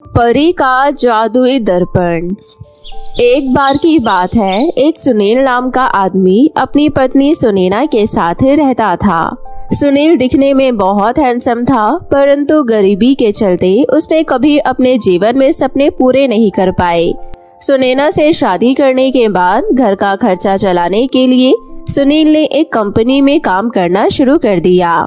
परी का जादुई दर्पण। एक बार की बात है, एक सुनील नाम का आदमी अपनी पत्नी सुनैना के साथ रहता था। सुनील दिखने में बहुत हैंडसम था, परंतु गरीबी के चलते उसने कभी अपने जीवन में सपने पूरे नहीं कर पाए। सुनैना से शादी करने के बाद घर का खर्चा चलाने के लिए सुनील ने एक कंपनी में काम करना शुरू कर दिया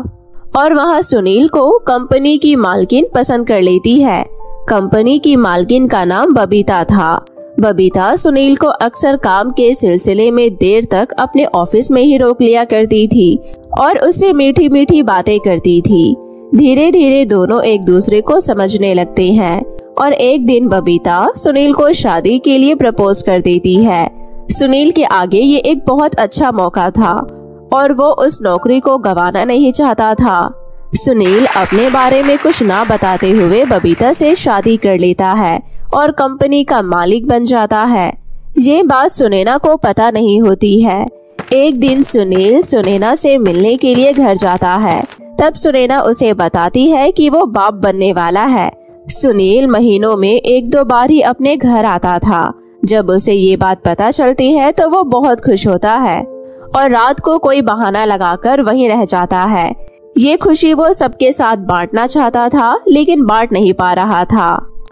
और वहाँ सुनील को कंपनी की मालकिन पसंद कर लेती है। कंपनी की मालकिन का नाम बबीता था। बबीता सुनील को अक्सर काम के सिलसिले में देर तक अपने ऑफिस में ही रोक लिया करती थी और उससे मीठी मीठी बातें करती थी। धीरे धीरे दोनों एक दूसरे को समझने लगते हैं और एक दिन बबीता सुनील को शादी के लिए प्रपोज कर देती है। सुनील के आगे ये एक बहुत अच्छा मौका था और वो उस नौकरी को गंवाना नहीं चाहता था। सुनील अपने बारे में कुछ ना बताते हुए बबीता से शादी कर लेता है और कंपनी का मालिक बन जाता है। ये बात सुनैना को पता नहीं होती है। एक दिन सुनील सुनैना से मिलने के लिए घर जाता है। तब सुनैना उसे बताती है कि वो बाप बनने वाला है। सुनील महीनों में एक दो बार ही अपने घर आता था। जब उसे ये बात पता चलती है तो वो बहुत खुश होता है और रात को कोई बहाना लगाकर वहीं रह जाता है। ये खुशी वो सबके साथ बांटना चाहता था, लेकिन बांट नहीं पा रहा था।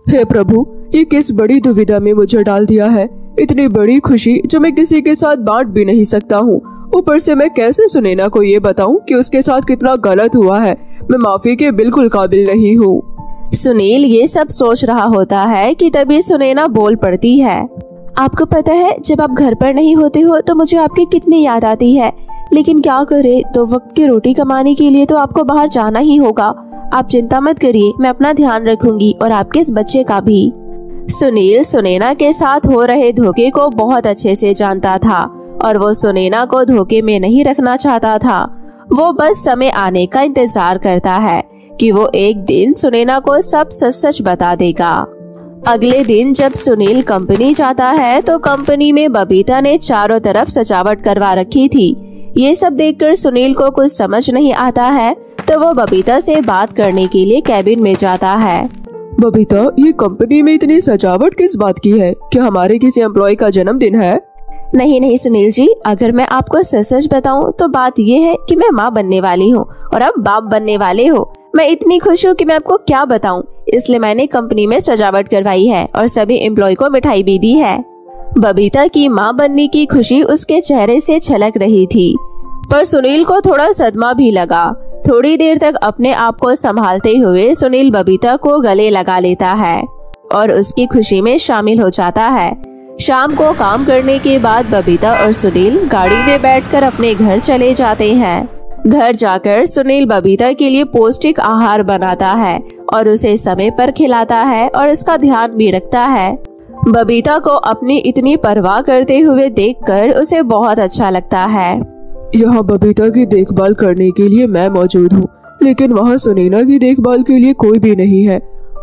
हे प्रभु, ये किस बड़ी दुविधा में मुझे डाल दिया है। इतनी बड़ी खुशी जो मैं किसी के साथ बांट भी नहीं सकता हूँ। ऊपर से मैं कैसे सुनैना को ये बताऊं कि उसके साथ कितना गलत हुआ है। मैं माफी के बिल्कुल काबिल नहीं हूँ। सुनील ये सब सोच रहा होता है कि तभी सुनैना बोल पड़ती है। आपको पता है, जब आप घर पर नहीं होते हो तो मुझे आपकी कितनी याद आती है, लेकिन क्या करे, दो वक्त की रोटी कमाने के लिए तो आपको बाहर जाना ही होगा। आप चिंता मत करिए, मैं अपना ध्यान रखूंगी और आपके इस बच्चे का भी। सुनील सुनैना के साथ हो रहे धोखे को बहुत अच्छे से जानता था और वो सुनैना को धोखे में नहीं रखना चाहता था। वो बस समय आने का इंतजार करता है कि वो एक दिन सुनैना को सब सच सच बता देगा। अगले दिन जब सुनील कंपनी जाता है तो कंपनी में बबीता ने चारों तरफ सजावट करवा रखी थी। ये सब देखकर सुनील को कुछ समझ नहीं आता है तो वो बबीता से बात करने के लिए कैबिन में जाता है। बबीता, ये कंपनी में इतनी सजावट किस बात की है? क्या हमारे किसी एम्प्लॉय का जन्मदिन है? नहीं नहीं सुनील जी, अगर मैं आपको सच सच बताऊं तो बात ये है कि मैं माँ बनने वाली हूँ और आप बाप बनने वाले हो। मैं इतनी खुश हूँ कि मैं आपको क्या बताऊं, इसलिए मैंने कंपनी में सजावट करवाई है और सभी एम्प्लॉय को मिठाई भी दी है। बबीता की माँ बनने की खुशी उसके चेहरे से छलक रही थी, पर सुनील को थोड़ा सदमा भी लगा। थोड़ी देर तक अपने आप को संभालते हुए सुनील बबीता को गले लगा लेता है और उसकी खुशी में शामिल हो जाता है। शाम को काम करने के बाद बबीता और सुनील गाड़ी में बैठकर अपने घर चले जाते हैं। घर जाकर सुनील बबीता के लिए पौष्टिक आहार बनाता है और उसे समय पर खिलाता है और उसका ध्यान भी रखता है। बबीता को अपनी इतनी परवाह करते हुए देखकर उसे बहुत अच्छा लगता है। यहाँ बबीता की देखभाल करने के लिए मैं मौजूद हूँ, लेकिन वहाँ सुनैना की देखभाल के लिए कोई भी नहीं है।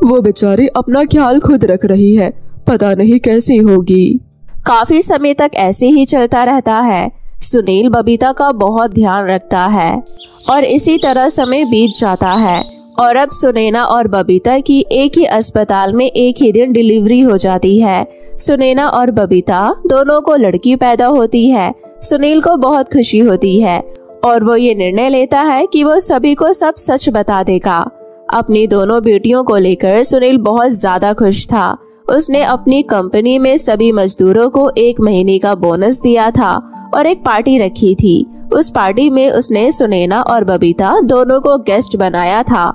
वो बेचारी अपना ख्याल खुद रख रही है, पता नहीं कैसी होगी। काफी समय तक ऐसे ही चलता रहता है। सुनील बबीता का बहुत ध्यान रखता है और इसी तरह समय बीत जाता है और अब सुनैना और बबीता की एक ही अस्पताल में एक ही दिन डिलीवरी हो जाती है। सुनैना और बबीता दोनों को लड़की पैदा होती है। सुनील को बहुत खुशी होती है और वो ये निर्णय लेता है कि वो सभी को सब सच बता देगा। अपनी दोनों बेटियों को लेकर सुनील बहुत ज्यादा खुश था। उसने अपनी कंपनी में सभी मजदूरों को 1 महीने का बोनस दिया था और एक पार्टी रखी थी। उस पार्टी में उसने सुनैना और बबीता दोनों को गेस्ट बनाया था।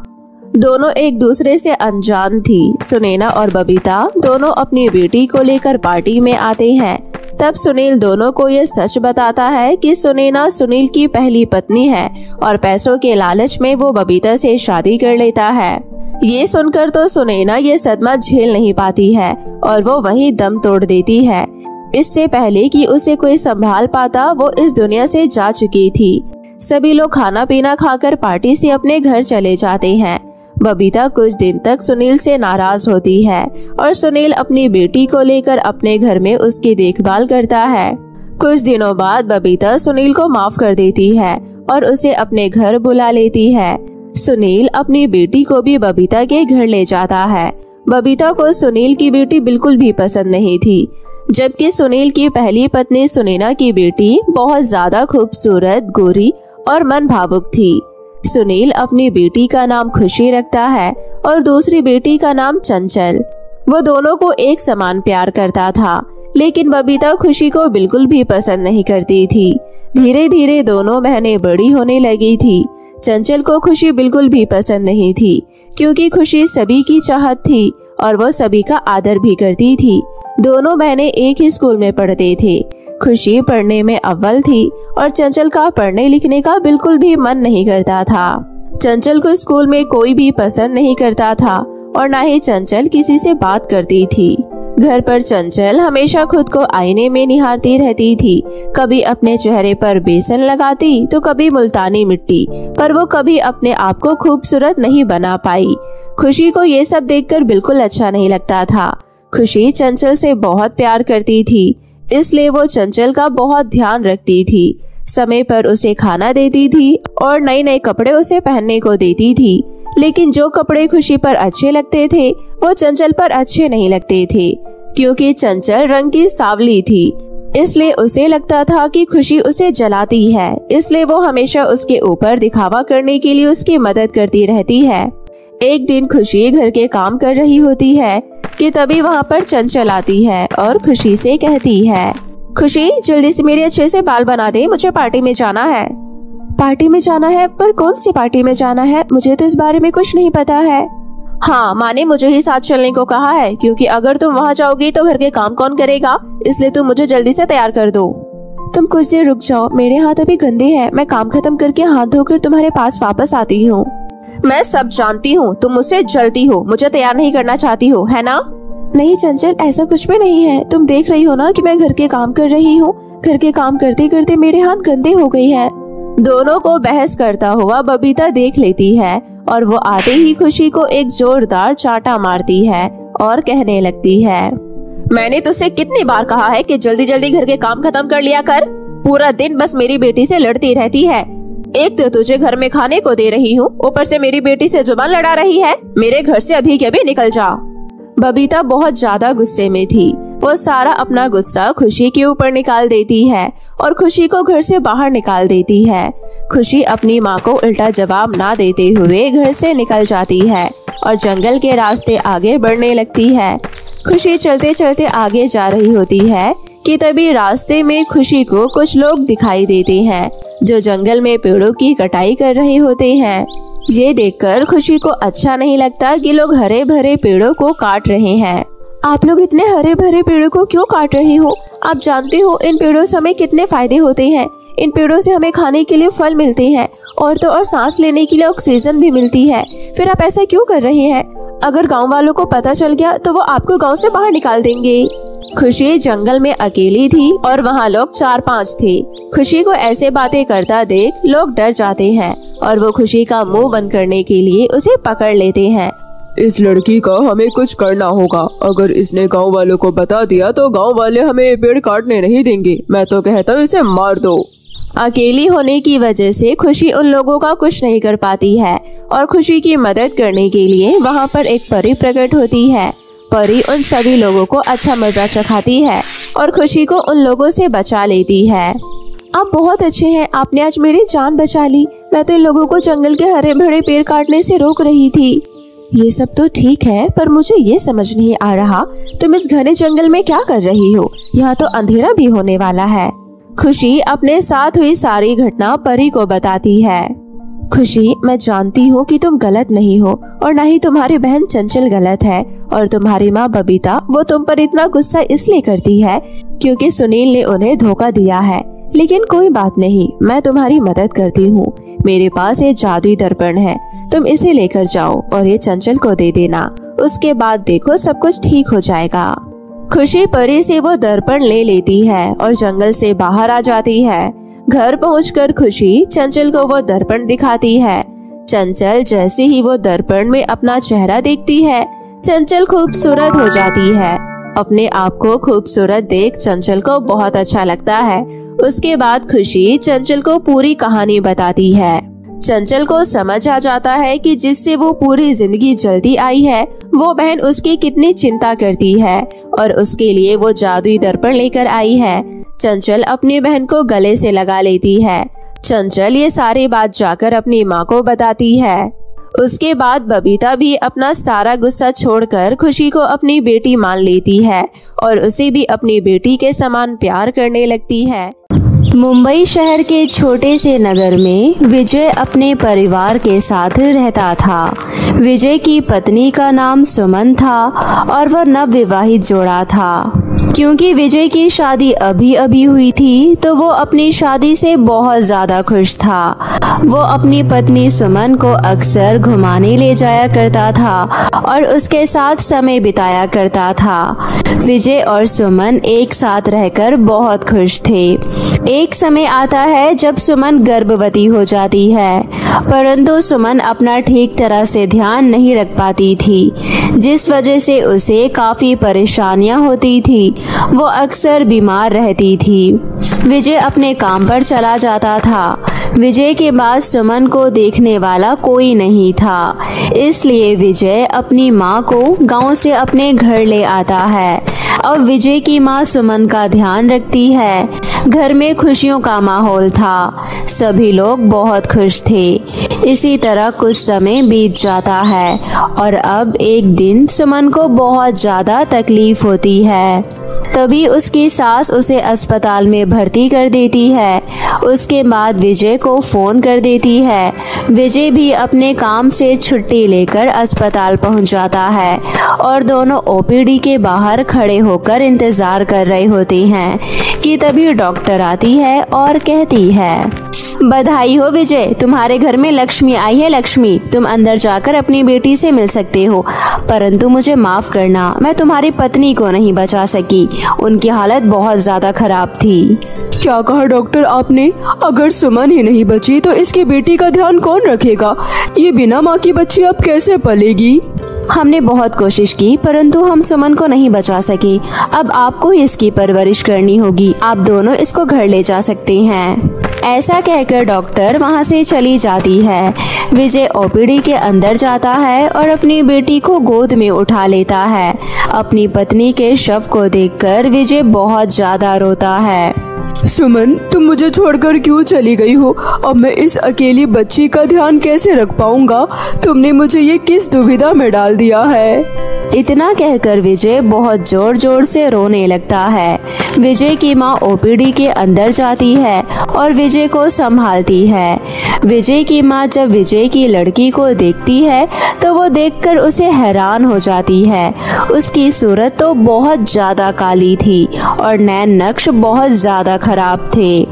दोनों एक दूसरे से अनजान थी। सुनैना और बबीता दोनों अपनी बेटी को लेकर पार्टी में आते हैं। तब सुनील दोनों को ये सच बताता है कि सुनैना सुनील की पहली पत्नी है और पैसों के लालच में वो बबीता से शादी कर लेता है। ये सुनकर तो सुनैना ये सदमा झेल नहीं पाती है और वो वहीं दम तोड़ देती है। इससे पहले कि उसे कोई संभाल पाता, वो इस दुनिया से जा चुकी थी। सभी लोग खाना पीना खाकर पार्टी से अपने घर चले जाते हैं। बबीता कुछ दिन तक सुनील से नाराज होती है और सुनील अपनी बेटी को लेकर अपने घर में उसकी देखभाल करता है। कुछ दिनों बाद बबीता सुनील को माफ कर देती है और उसे अपने घर बुला लेती है। सुनील अपनी बेटी को भी बबीता के घर ले जाता है। बबीता को सुनील की बेटी बिल्कुल भी पसंद नहीं थी, जबकि सुनील की पहली पत्नी सुनैना की बेटी बहुत ज्यादा खूबसूरत, गोरी और मन भावुक थी। सुनील अपनी बेटी का नाम खुशी रखता है और दूसरी बेटी का नाम चंचल। वो दोनों को एक समान प्यार करता था, लेकिन बबीता खुशी को बिल्कुल भी पसंद नहीं करती थी। धीरे धीरे दोनों बहनें बड़ी होने लगी थी। चंचल को खुशी बिल्कुल भी पसंद नहीं थी, क्योंकि खुशी सभी की चाहत थी और वो सभी का आदर भी करती थी। दोनों बहनें एक ही स्कूल में पढ़ते थे। खुशी पढ़ने में अव्वल थी और चंचल का पढ़ने लिखने का बिल्कुल भी मन नहीं करता था। चंचल को स्कूल में कोई भी पसंद नहीं करता था और ना ही चंचल किसी से बात करती थी। घर पर चंचल हमेशा खुद को आईने में निहारती रहती थी। कभी अपने चेहरे पर बेसन लगाती तो कभी मुल्तानी मिट्टी, पर वो कभी अपने आप को खूबसूरत नहीं बना पाई। खुशी को ये सब देखकर बिल्कुल अच्छा नहीं लगता था। खुशी चंचल से बहुत प्यार करती थी, इसलिए वो चंचल का बहुत ध्यान रखती थी। समय पर उसे खाना देती थी और नए नए कपड़े उसे पहनने को देती थी। लेकिन जो कपड़े खुशी पर अच्छे लगते थे वो चंचल पर अच्छे नहीं लगते थे, क्योंकि चंचल रंग की सांवली थी। इसलिए उसे लगता था कि खुशी उसे जलाती है, इसलिए वो हमेशा उसके ऊपर दिखावा करने के लिए उसकी मदद करती रहती है। एक दिन खुशी घर के काम कर रही होती है कि तभी वहाँ पर चंचल आती है और खुशी से कहती है, खुशी जल्दी से मेरे अच्छे से बाल बना दे, मुझे पार्टी में जाना है। पार्टी में जाना है? पर कौन सी पार्टी में जाना है? मुझे तो इस बारे में कुछ नहीं पता है। हाँ, माँ ने मुझे ही साथ चलने को कहा है, क्योंकि अगर तुम वहाँ जाओगी तो घर के काम कौन करेगा, इसलिए तुम मुझे जल्दी से तैयार कर दो। तुम कुछ देर रुक जाओ, मेरे हाथ अभी गंदे हैं। मैं काम खत्म करके हाथ धोकर तुम्हारे पास वापस आती हूँ। मैं सब जानती हूँ, तुम मुझसे जलती हो, मुझे तैयार नहीं करना चाहती हो, है ना? नहीं चंचल, ऐसा कुछ भी नहीं है। तुम देख रही हो ना कि मैं घर के काम कर रही हूँ। घर के काम करते करते मेरे हाथ गंदे हो गए हैं। दोनों को बहस करता हुआ बबीता देख लेती है और वो आते ही खुशी को एक जोरदार चांटा मारती है और कहने लगती है, मैंने तुझसे कितनी बार कहा है कि जल्दी जल्दी घर के काम खत्म कर लिया कर। पूरा दिन बस मेरी बेटी से लड़ती रहती है। एक तो तुझे घर में खाने को दे रही हूँ, ऊपर से मेरी बेटी से जुबान लड़ा रही है। मेरे घर से अभी के अभी निकल जा। बबीता बहुत ज्यादा गुस्से में थी। वो सारा अपना गुस्सा खुशी के ऊपर निकाल देती है और खुशी को घर से बाहर निकाल देती है। खुशी अपनी माँ को उल्टा जवाब ना देते हुए घर से निकल जाती है और जंगल के रास्ते आगे बढ़ने लगती है। खुशी चलते चलते आगे जा रही होती है कि तभी रास्ते में खुशी को कुछ लोग दिखाई देते हैं जो जंगल में पेड़ों की कटाई कर रहे होते हैं। ये देखकर खुशी को अच्छा नहीं लगता कि लोग हरे भरे पेड़ों को काट रहे हैं। आप लोग इतने हरे भरे पेड़ों को क्यों काट रहे हो? आप जानते हो इन पेड़ों से हमें कितने फायदे होते हैं। इन पेड़ों से हमें खाने के लिए फल मिलते हैं और तो और सांस लेने के लिए ऑक्सीजन भी मिलती है। फिर आप ऐसा क्यों कर रहे हैं? अगर गांव वालों को पता चल गया तो वो आपको गांव से बाहर निकाल देंगे। खुशी जंगल में अकेली थी और वहाँ लोग 4-5 थे। खुशी को ऐसे बातें करता देख लोग डर जाते हैं और वो खुशी का मुंह बंद करने के लिए उसे पकड़ लेते हैं। इस लड़की का हमें कुछ करना होगा। अगर इसने गांव वालों को बता दिया तो गांव वाले हमें पेड़ काटने नहीं देंगे। मैं तो कहता हूँ इसे मार दो। अकेली होने की वजह से खुशी उन लोगों का कुछ नहीं कर पाती है और खुशी की मदद करने के लिए वहाँ पर एक परी प्रकट होती है। परी उन सभी लोगों को अच्छा मजा चखाती है और खुशी को उन लोगों से बचा लेती है। आप बहुत अच्छे हैं, आपने आज मेरी जान बचा ली। मैं तो इन लोगों को जंगल के हरे भरे पेड़ काटने से रोक रही थी। ये सब तो ठीक है, पर मुझे ये समझ नहीं आ रहा तुम इस घने जंगल में क्या कर रही हो? यहाँ तो अंधेरा भी होने वाला है। खुशी अपने साथ हुई सारी घटना परी को बताती है। खुशी, मैं जानती हूँ कि तुम गलत नहीं हो और न ही तुम्हारी बहन चंचल गलत है और तुम्हारी माँ बबीता वो तुम पर इतना गुस्सा इसलिए करती है क्योंकि सुनील ने उन्हें धोखा दिया है। लेकिन कोई बात नहीं, मैं तुम्हारी मदद करती हूँ। मेरे पास ये जादुई दर्पण है, तुम इसे लेकर जाओ और ये चंचल को दे देना। उसके बाद देखो सब कुछ ठीक हो जाएगा। खुशी परी से वो दर्पण ले लेती है और जंगल से बाहर आ जाती है। घर पहुंचकर खुशी चंचल को वो दर्पण दिखाती है। चंचल जैसे ही वो दर्पण में अपना चेहरा देखती है, चंचल खूबसूरत हो जाती है। अपने आप को खूबसूरत देख चंचल को बहुत अच्छा लगता है। उसके बाद खुशी चंचल को पूरी कहानी बताती है। चंचल को समझ आ जाता है कि जिससे वो पूरी जिंदगी जलती आई है वो बहन उसकी कितनी चिंता करती है और उसके लिए वो जादुई दर्पण लेकर आई है। चंचल अपनी बहन को गले से लगा लेती है। चंचल ये सारी बात जाकर अपनी माँ को बताती है। उसके बाद बबीता भी अपना सारा गुस्सा छोड़कर खुशी को अपनी बेटी मान लेती है और उसे भी अपनी बेटी के समान प्यार करने लगती है। मुंबई शहर के छोटे से नगर में विजय अपने परिवार के साथ रहता था। विजय की पत्नी का नाम सुमन था और वह नवविवाहित जोड़ा था। क्योंकि विजय की शादी अभी अभी हुई थी तो वो अपनी शादी से बहुत ज्यादा खुश था। वो अपनी पत्नी सुमन को अक्सर घुमाने ले जाया करता था और उसके साथ समय बिताया करता था। विजय और सुमन एक साथ रहकर बहुत खुश थे। एक समय आता है जब सुमन गर्भवती हो जाती है, परंतु सुमन अपना ठीक तरह से ध्यान नहीं रख पाती थी, जिस वजह से उसे काफी परेशानियां होती थी। वो अक्सर बीमार रहती थी। विजय अपने काम पर चला जाता था। विजय के बाद सुमन को देखने वाला कोई नहीं था, इसलिए विजय अपनी माँ को गांव से अपने घर ले आता है। अब विजय की माँ सुमन का ध्यान रखती है। घर में खुशियों का माहौल था, सभी लोग बहुत खुश थे। इसी तरह कुछ समय बीत जाता है और अब एक दिन सुमन को बहुत ज्यादा तकलीफ होती है। तभी उसकी सास उसे अस्पताल में भर्ती कर देती है। उसके बाद विजय को फोन कर देती है। विजय भी अपने काम से छुट्टी लेकर अस्पताल पहुंच जाता है और दोनों ओपीडी के बाहर खड़े होकर इंतजार कर रहे होते हैं कि तभी डॉक्टर आती है और कहती है, बधाई हो विजय, तुम्हारे घर में लक्ष्मी आई है। लक्ष्मी, तुम अंदर जाकर अपनी बेटी से मिल सकते हो, परंतु मुझे माफ करना, मैं तुम्हारी पत्नी को नहीं बचा सकी। उनकी हालत बहुत ज्यादा खराब थी। क्या कहा डॉक्टर आपने? अगर सुमन ही नहीं बची तो इसकी बेटी का ध्यान कौन रखेगा? ये बिना माँ की बच्ची अब कैसे पलेगी? हमने बहुत कोशिश की परंतु हम सुमन को नहीं बचा सके। अब आपको इसकी परवरिश करनी होगी। आप दोनों इसको घर ले जा सकते हैं। ऐसा कहकर डॉक्टर वहां से चली जाती है। विजय ओपीडी के अंदर जाता है और अपनी बेटी को गोद में उठा लेता है। अपनी पत्नी के शव को देखकर विजय बहुत ज्यादा रोता है। सुमन, तुम मुझे छोड़कर क्यों चली गई हो? अब मैं इस अकेली बच्ची का ध्यान कैसे रख पाऊंगा? तुमने मुझे ये किस दुविधा में डाल दिया है? इतना कहकर विजय बहुत जोर जोर से रोने लगता है। विजय की माँ ओपीडी के अंदर जाती है और विजय को संभालती है। विजय की माँ जब विजय की लड़की को देखती है तो वो देखकर उसे हैरान हो जाती है। उसकी सूरत तो बहुत ज्यादा काली थी और नैन नक्श बहुत ज्यादा खराब थे।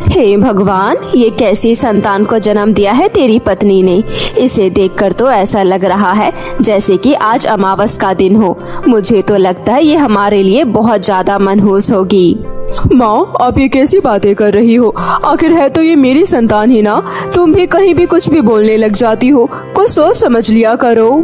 हे भगवान, ये कैसी संतान को जन्म दिया है तेरी पत्नी ने। इसे देखकर तो ऐसा लग रहा है जैसे कि आज अमावस का दिन हो। मुझे तो लगता है ये हमारे लिए बहुत ज्यादा मनहूस होगी। माँ, आप ये कैसी बातें कर रही हो? आखिर है तो ये मेरी संतान ही ना। तुम भी कहीं भी कुछ भी बोलने लग जाती हो। कुछ सोच समझ लिया करो।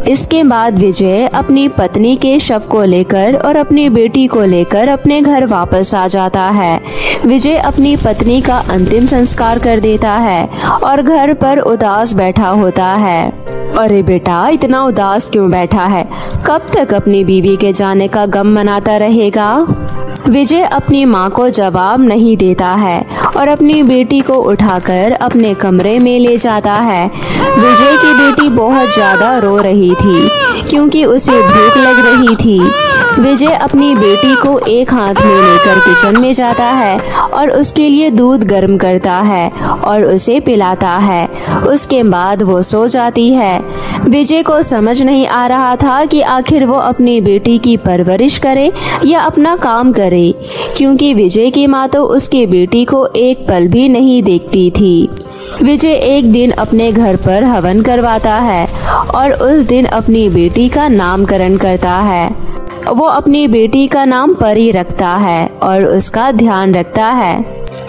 इसके बाद विजय अपनी पत्नी के शव को लेकर और अपनी बेटी को लेकर अपने घर वापस आ जाता है। विजय अपनी पत्नी का अंतिम संस्कार कर देता है और घर पर उदास बैठा होता है। अरे बेटा, इतना उदास क्यों बैठा है? कब तक अपनी बीवी के जाने का गम मनाता रहेगा? विजय अपनी माँ को जवाब नहीं देता है और अपनी बेटी को उठाकर अपने कमरे में ले जाता है। विजय की बेटी बहुत ज्यादा रो रही थी क्योंकि उसे भूख लग रही थी। विजय अपनी बेटी को एक हाथ में लेकर किचन में जाता है और उसके लिए दूध गर्म करता है और उसे पिलाता है। उसके बाद वो सो जाती है। विजय को समझ नहीं आ रहा था कि आखिर वो अपनी बेटी की परवरिश करे या अपना काम करे, क्योंकि विजय की माँ तो उसकी बेटी को एक पल भी नहीं देखती थी। विजय एक दिन अपने घर पर हवन करवाता है और उस दिन अपनी बेटी का नामकरण करता है। वो अपनी बेटी का नाम परी रखता है और उसका ध्यान रखता है।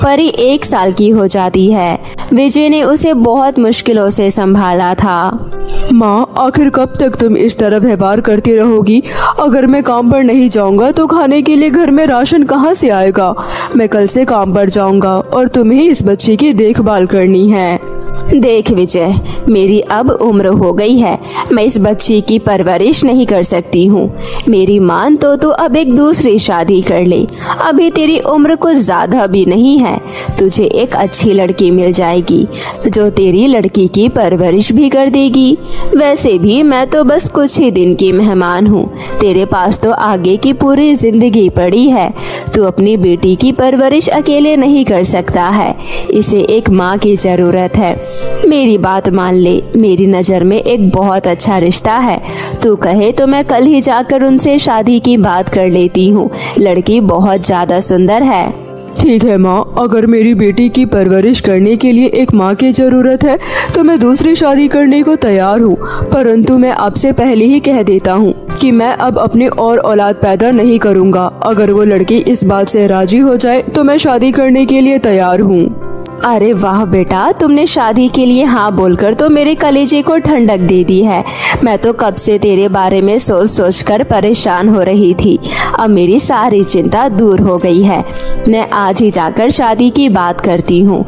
परी 1 साल की हो जाती है। विजय ने उसे बहुत मुश्किलों से संभाला था। माँ, आखिर कब तक तुम इस तरह व्यवहार करती रहोगी? अगर मैं काम पर नहीं जाऊंगा तो खाने के लिए घर में राशन कहाँ से आएगा? मैं कल से काम पर जाऊंगा और तुम्हें इस बच्चे की देखभाल करनी है। देख विजय, मेरी अब उम्र हो गई है, मैं इस बच्ची की परवरिश नहीं कर सकती हूँ। मेरी मान तो तू अब एक दूसरी शादी कर ले। अभी तेरी उम्र कुछ ज्यादा भी नहीं है, तुझे एक अच्छी लड़की मिल जाएगी जो तेरी लड़की की परवरिश भी कर देगी। वैसे भी मैं तो बस कुछ ही दिन की मेहमान हूँ, तेरे पास तो आगे की पूरी जिंदगी पड़ी है। तू अपनी बेटी की परवरिश अकेले नहीं कर सकता है, इसे एक माँ की जरूरत है। मेरी बात मान ले, मेरी नज़र में एक बहुत अच्छा रिश्ता है। तू कहे तो मैं कल ही जाकर उनसे शादी की बात कर लेती हूँ। लड़की बहुत ज्यादा सुंदर है। ठीक है माँ, अगर मेरी बेटी की परवरिश करने के लिए एक माँ की जरूरत है तो मैं दूसरी शादी करने को तैयार हूँ। परंतु मैं आपसे पहले ही कह देता हूँ कि मैं अब अपनी और औलाद पैदा नहीं करूँगा। अगर वो लड़की इस बात से राजी हो जाए तो मैं शादी करने के लिए तैयार हूँ। अरे वाह बेटा, तुमने शादी के लिए हाँ बोलकर तो मेरे कलेजे को ठंडक दे दी है। मैं तो कब से तेरे बारे में सोच सोच कर परेशान हो रही थी। अब मेरी सारी चिंता दूर हो गई है। मैं आज ही जाकर शादी की बात करती हूँ,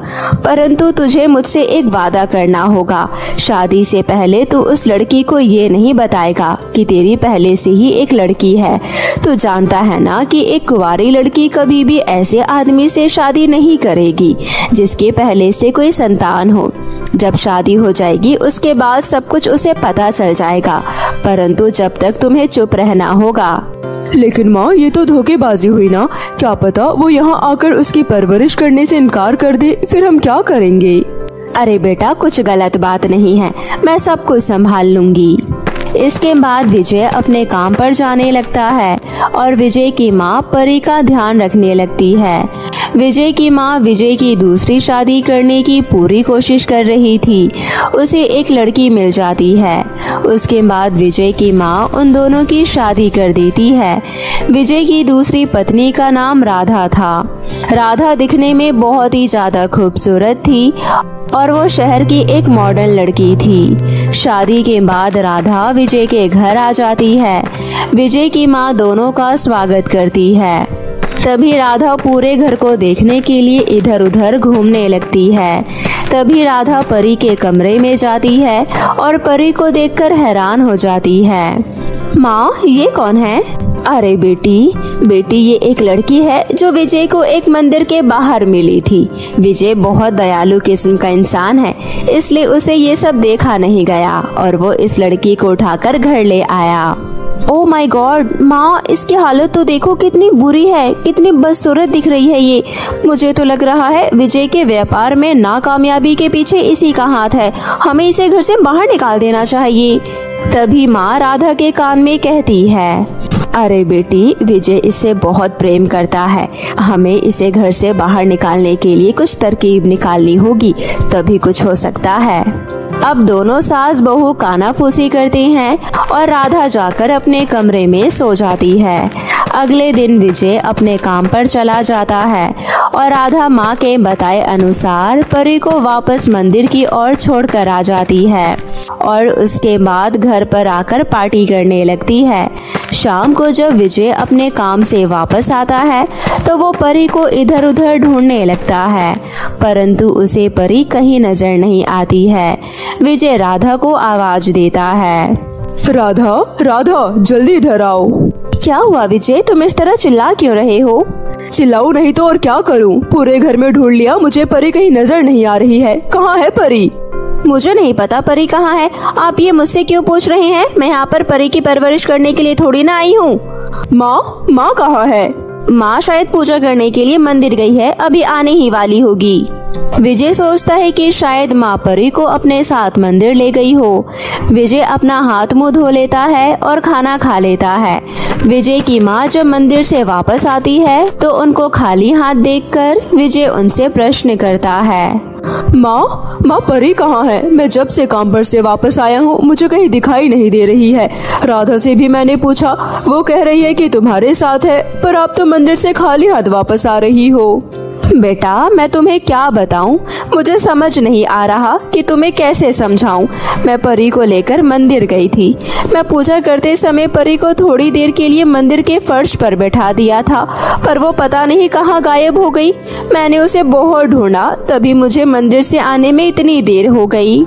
परंतु तुझे मुझसे एक वादा करना होगा। शादी से पहले तू उस लड़की को ये नहीं बताएगा कि तेरी पहले से ही एक लड़की है। तू जानता है ना कि एक कुंवारी लड़की कभी भी ऐसे आदमी से शादी नहीं करेगी जिसके पहले से कोई संतान हो। जब शादी हो जाएगी उसके बाद सब कुछ उसे पता चल जाएगा, परंतु जब तक तुम्हें चुप रहना होगा। लेकिन माँ, ये तो धोखेबाजी हुई ना। क्या पता वो यहाँ आकर उसकी परवरिश करने से इनकार कर दे, फिर हम क्या करेंगे? अरे बेटा, कुछ गलत बात नहीं है, मैं सब कुछ संभाल लूंगी। इसके बाद विजय अपने काम पर जाने लगता है और विजय की माँ परी का ध्यान रखने लगती है। विजय की माँ विजय की दूसरी शादी करने की पूरी कोशिश कर रही थी। उसे एक लड़की मिल जाती है। उसके बाद विजय की माँ उन दोनों की शादी कर देती है। विजय की दूसरी पत्नी का नाम राधा था। राधा दिखने में बहुत ही ज्यादा खूबसूरत थी और वो शहर की एक मॉडर्न लड़की थी। शादी के बाद राधा विजय के घर आ जाती है। विजय की माँ दोनों का स्वागत करती है। तभी राधा पूरे घर को देखने के लिए इधर उधर घूमने लगती है। तभी राधा परी के कमरे में जाती है और परी को देखकर हैरान हो जाती है। माँ, ये कौन है? अरे बेटी ये एक लड़की है जो विजय को एक मंदिर के बाहर मिली थी। विजय बहुत दयालु किस्म का इंसान है, इसलिए उसे ये सब देखा नहीं गया और वो इस लड़की को उठाकर घर ले आया। ओह माय गॉड माँ, इसकी हालत तो देखो कितनी बुरी है, कितनी बदसूरत दिख रही है ये। मुझे तो लग रहा है विजय के व्यापार में नाकामयाबी के पीछे इसी का हाथ है। हमें इसे घर से बाहर निकाल देना चाहिए। तभी माँ राधा के कान में कहती है, अरे बेटी, विजय इससे बहुत प्रेम करता है। हमें इसे घर से बाहर निकालने के लिए कुछ तरकीब निकालनी होगी, तभी कुछ हो सकता है। अब दोनों सास बहू कानाफूसी करते हैं और राधा जाकर अपने कमरे में सो जाती है। अगले दिन विजय अपने काम पर चला जाता है और राधा माँ के बताए अनुसार परी को वापस मंदिर की ओर छोड़कर आ जाती है और उसके बाद घर पर आकर पार्टी करने लगती है। शाम को जब विजय अपने काम से वापस आता है तो वो परी को इधर उधर ढूंढने लगता है, परंतु उसे परी कहीं नजर नहीं आती है। विजय राधा को आवाज देता है, राधा राधा, जल्दी इधर आओ। क्या हुआ विजय, तुम इस तरह चिल्ला क्यों रहे हो? चिल्लाऊं नहीं तो और क्या करूं? पूरे घर में ढूंढ लिया, मुझे परी कहीं नजर नहीं आ रही है। कहाँ है परी? मुझे नहीं पता परी कहाँ है। आप ये मुझसे क्यों पूछ रहे हैं? मैं यहाँ पर परी की परवरिश करने के लिए थोड़ी ना आई हूँ। माँ कहाँ है? माँ शायद पूजा करने के लिए मंदिर गई है, अभी आने ही वाली होगी। विजय सोचता है कि शायद माँ परी को अपने साथ मंदिर ले गई हो। विजय अपना हाथ मुंह धो लेता है और खाना खा लेता है। विजय की माँ जब मंदिर से वापस आती है तो उनको खाली हाथ देखकर विजय उनसे प्रश्न करता है, माँ परी कहाँ है? मैं जब से काम पर से वापस आया हूँ मुझे कहीं दिखाई नहीं दे रही है। राधा से भी मैंने पूछा, वो कह रही है कि तुम्हारे साथ है, पर आप तो मंदिर से खाली हाथ वापस आ रही हो। बेटा, मैं तुम्हें क्या बताऊं? मुझे समझ नहीं आ रहा कि तुम्हें कैसे समझाऊं। मैं परी को लेकर मंदिर गई थी। मैं पूजा करते समय परी को थोड़ी देर के लिए मंदिर के फर्श पर बैठा दिया था, पर वो पता नहीं कहाँ गायब हो गई। मैंने उसे बहुत ढूंढा, तभी मुझे मंदिर से आने में इतनी देर हो गई।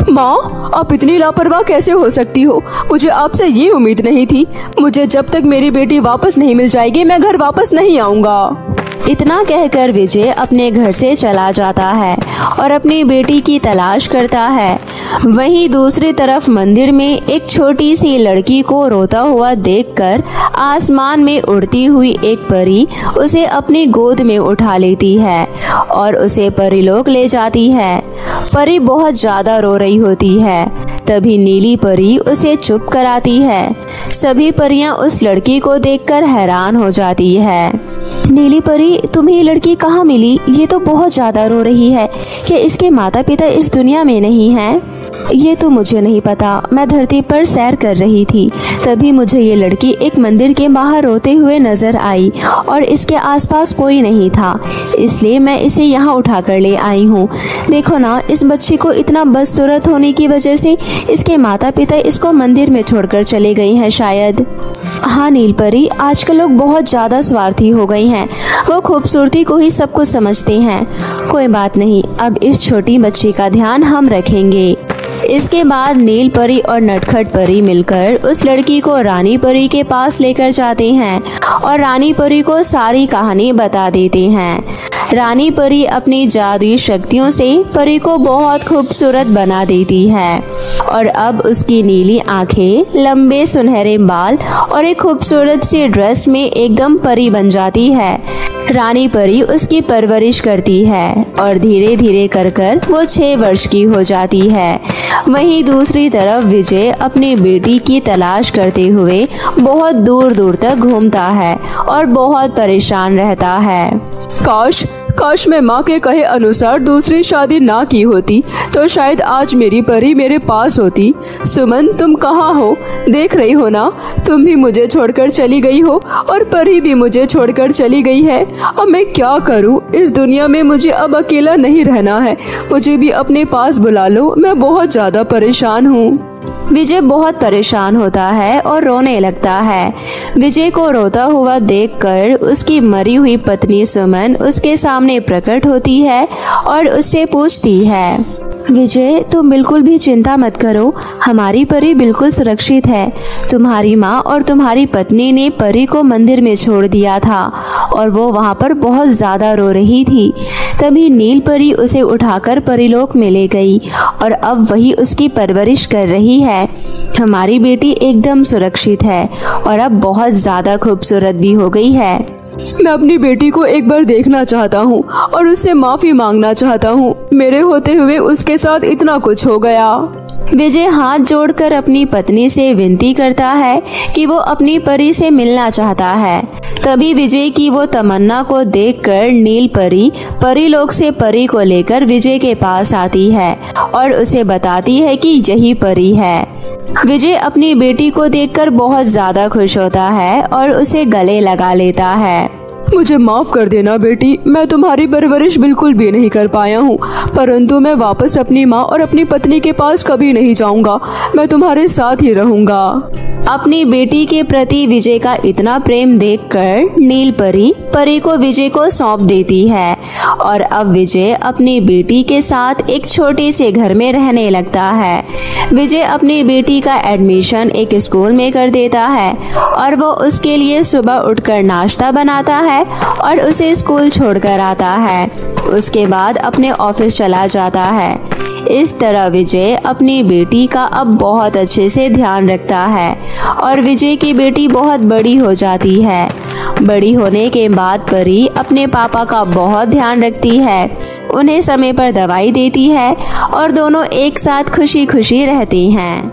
माँ, आप इतनी लापरवाह कैसे हो सकती हो? मुझे आपसे ये उम्मीद नहीं थी। मुझे जब तक मेरी बेटी वापस नहीं मिल जाएगी, मैं घर वापस नहीं आऊँगा। इतना कहकर विजय अपने घर से चला जाता है और अपनी बेटी की तलाश करता है। वहीं दूसरी तरफ मंदिर में एक छोटी सी लड़की को रोता हुआ देखकर आसमान में उड़ती हुई एक परी उसे अपनी गोद में उठा लेती है और उसे परीलोक ले जाती है। परी बहुत ज्यादा रो रही होती है। तभी नीली परी उसे चुप कराती है। सभी परियां उस लड़की को देखकर हैरान हो जाती है। नीली परी, तुम्हें ये लड़की कहाँ मिली? ये तो बहुत ज्यादा रो रही है। क्या इसके माता पिता इस दुनिया में नहीं हैं? ये तो मुझे नहीं पता। मैं धरती पर सैर कर रही थी, तभी मुझे ये लड़की एक मंदिर के बाहर रोते हुए नजर आई और इसके आसपास कोई नहीं था, इसलिए मैं इसे यहाँ उठा कर ले आई हूँ। देखो ना, इस बच्ची को इतना बदसूरत होने की वजह से इसके माता पिता इसको मंदिर में छोड़कर चले गए हैं शायद। हाँ नीलपरी, आजकल लोग बहुत ज्यादा स्वार्थी हो गए हैं। वो खूबसूरती को ही सब कुछ समझते हैं। कोई बात नहीं, अब इस छोटी बच्ची का ध्यान हम रखेंगे। इसके बाद नील परी और नटखट परी मिलकर उस लड़की को रानी परी के पास लेकर जाते हैं और रानी परी को सारी कहानी बता देते हैं। रानी परी अपनी जादुई शक्तियों से परी को बहुत खूबसूरत बना देती है और अब उसकी नीली आंखें, लंबे सुनहरे बाल और एक खूबसूरत सी ड्रेस में एकदम परी बन जाती है। रानी परी उसकी परवरिश करती है और धीरे धीरे कर वो 6 वर्ष की हो जाती है। वहीं दूसरी तरफ विजय अपनी बेटी की तलाश करते हुए बहुत दूर दूर तक घूमता है और बहुत परेशान रहता है। काश मैं माँ के कहे अनुसार दूसरी शादी ना की होती, तो शायद आज मेरी परी मेरे पास होती। सुमन, तुम कहाँ हो? देख रही हो ना, तुम भी मुझे छोड़कर चली गई हो और परी भी मुझे छोड़कर चली गई है। अब मैं क्या करूँ? इस दुनिया में मुझे अब अकेला नहीं रहना है। मुझे भी अपने पास बुला लो, मैं बहुत ज्यादा परेशान हूँ। विजय बहुत परेशान होता है और रोने लगता है। विजय को रोता हुआ देखकर उसकी मरी हुई पत्नी सुमन उसके सामने प्रकट होती है और उससे पूछती है, विजय, तुम बिल्कुल भी चिंता मत करो, हमारी परी बिल्कुल सुरक्षित है। तुम्हारी माँ और तुम्हारी पत्नी ने परी को मंदिर में छोड़ दिया था और वो वहाँ पर बहुत ज्यादा रो रही थी। तभी नील परी उसे उठाकर परीलोक में ले गई और अब वही उसकी परवरिश कर रही है। हमारी बेटी एकदम सुरक्षित है और अब बहुत ज्यादा खूबसूरत भी हो गई है। मैं अपनी बेटी को एक बार देखना चाहता हूँ और उससे माफी मांगना चाहता हूँ। मेरे होते हुए उसके साथ इतना कुछ हो गया। विजय हाथ जोड़कर अपनी पत्नी से विनती करता है कि वो अपनी परी से मिलना चाहता है। तभी विजय की वो तमन्ना को देखकर नील परी परीलोक से परी को लेकर विजय के पास आती है और उसे बताती है कि यही परी है। विजय अपनी बेटी को देखकर बहुत ज्यादा खुश होता है और उसे गले लगा लेता है। मुझे माफ कर देना बेटी, मैं तुम्हारी परवरिश बिल्कुल भी नहीं कर पाया हूँ, परंतु मैं वापस अपनी माँ और अपनी पत्नी के पास कभी नहीं जाऊँगा। मैं तुम्हारे साथ ही रहूँगा। अपनी बेटी के प्रति विजय का इतना प्रेम देखकर नील परी परी को विजय को सौंप देती है और अब विजय अपनी बेटी के साथ एक छोटे से घर में रहने लगता है। विजय अपनी बेटी का एडमिशन एक स्कूल में कर देता है और वो उसके लिए सुबह उठकर नाश्ता बनाता है और उसे स्कूल छोड़कर आता है। उसके बाद अपने ऑफिस चला जाता है। इस तरह विजय अपनी बेटी का अब बहुत अच्छे से ध्यान रखता है और विजय की बेटी बहुत बड़ी हो जाती है। बड़ी होने के बाद परी अपने पापा का बहुत ध्यान रखती है, उन्हें समय पर दवाई देती है और दोनों एक साथ खुशी खुशी रहती हैं।